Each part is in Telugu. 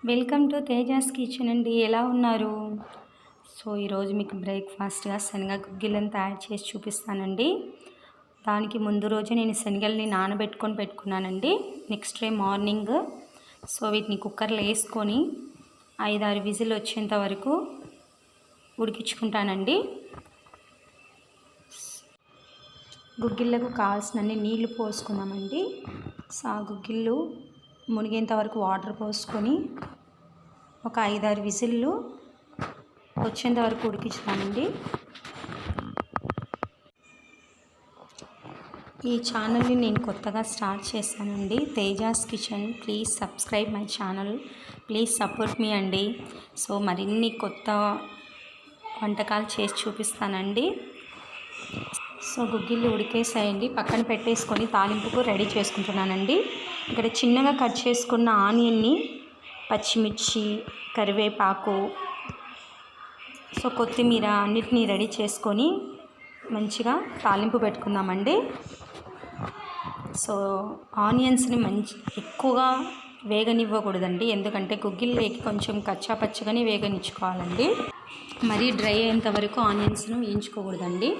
వెల్కమ్ టు తేజాస్ కిచెన్ అండి. ఎలా ఉన్నారు? సో ఈరోజు మీకు బ్రేక్ఫాస్ట్గా శనగ గుగ్గిళ్ళని తయారు చేసి చూపిస్తానండి. దానికి ముందు రోజు నేను శనగల్ని నానబెట్టుకొని పెట్టుకున్నానండి. నెక్స్ట్ డే మార్నింగ్ సో వీటిని కుక్కర్లో వేసుకొని 5-6 విజిల్ వచ్చేంత వరకు ఉడికించుకుంటానండి. గుగ్గిళ్ళకు కావాల్సినన్ని నీళ్లు పోసుకున్నామండి. సో ఆ గుగ్గిళ్ళు మునిగేంత వరకు వాటర్ పోసుకొని ఒక 5-6 విజిల్లు వచ్చేంత వరకు ఉడికించుతానండి. ఈ ఛానల్ని నేను కొత్తగా స్టార్ట్ చేశానండి, Tejas kitchen. Please subscribe my channel, please support మీ అండి. సో మరిన్ని కొత్త వంటకాలు చేసి చూపిస్తానండి. సో గుగ్గిళ్ళు ఉడికేసాయండి, పక్కన పెట్టేసుకొని తాలింపుకు రెడీ చేసుకుంటున్నానండి. ఇక్కడ చిన్నగా కట్ చేసుకున్న ఆనియన్ని, పచ్చిమిర్చి, కరివేపాకు, సో కొత్తిమీర అన్నిటినీ రెడీ చేసుకొని మంచిగా తాలింపు పెట్టుకుందామండి. సో ఆనియన్స్ని ఎక్కువగా వేగనివ్వకూడదండి, ఎందుకంటే గుగ్గిళ్ళకి కొంచెం కచ్చా పచ్చిగానే వేగనిచ్చుకోవాలండి. మరీ డ్రై అయ్యేంత వరకు ఆనియన్స్ను వేయించుకోకూడదండి.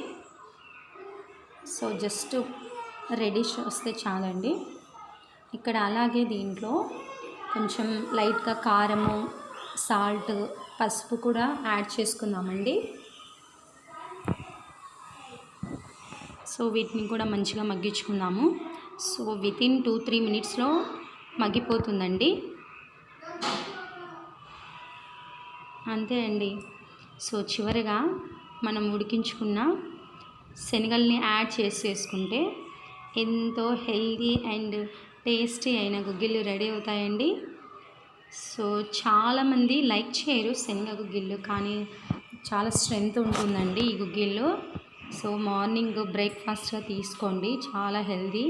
సో జస్ట్ రెడీష్ వస్తే చాలండి. ఇక్కడ అలాగే దీంట్లో కొంచెం లైట్గా కారము, సాల్ట్, పసుపు కూడా యాడ్ చేసుకుందామండి. సో వీటిని కూడా మంచిగా మగ్గించుకుందాము. సో వితిన్ 2-3 మినిట్స్లో మగ్గిపోతుందండి. అంతే అండి. సో చివరిగా మనం ఉడికించుకున్న శనగల్ని యాడ్ చేసేసుకుంటే ఎంతో హెల్దీ అండ్ టేస్టీ అయిన గుగ్గిళ్ళు రెడీ అవుతాయండి. సో చాలామంది లైక్ చేయరు శనగ గుగ్గిళ్ళు, కానీ చాలా స్ట్రెంగ్త్ ఉంటుందండి ఈ గుగ్గిళ్ళు. సో మార్నింగ్ బ్రేక్ఫాస్ట్గా తీసుకోండి, చాలా హెల్దీ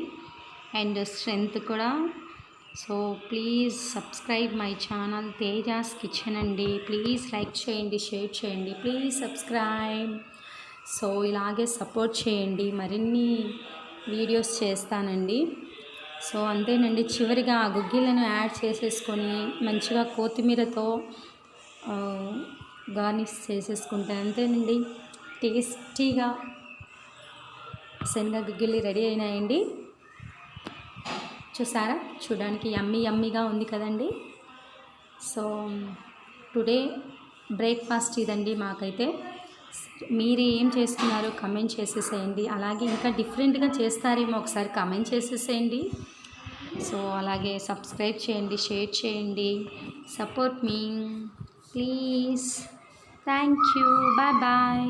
అండ్ స్ట్రెంగ్త్ కూడా. So please subscribe my channel Tejas kitchen అండి. ప్లీజ్ లైక్ చేయండి, షేర్ చేయండి, ప్లీజ్ సబ్స్క్రైబ్. సో ఇలాగే సపోర్ట్ చేయండి, మరిన్ని వీడియోస్ చేస్తానండి. సో అంతేనండి. చివరిగా ఆ గుగ్గిళ్ళను యాడ్ చేసేసుకొని మంచిగా కొత్తిమీరతో గార్నిష్ చేసేసుకుంటే అంతేనండి, టేస్టీగా శనగ గుగ్గిళ్ళు రెడీ అయినాయండి. చూసారా, చూడడానికి యమ్మీగా ఉంది కదండి. సో టుడే బ్రేక్ఫాస్ట్ ఇదండి మాకైతే. మీరు ఏం చేస్తున్నారు కమెంట్ చేసేసేయండి. అలాగే ఇంకా డిఫరెంట్గా చేస్తారేమో ఒకసారి కమెంట్ చేసేసేయండి. సో అలాగే సబ్స్క్రైబ్ చేయండి, షేర్ చేయండి, సపోర్ట్ మీ please. Thank you, bye bye.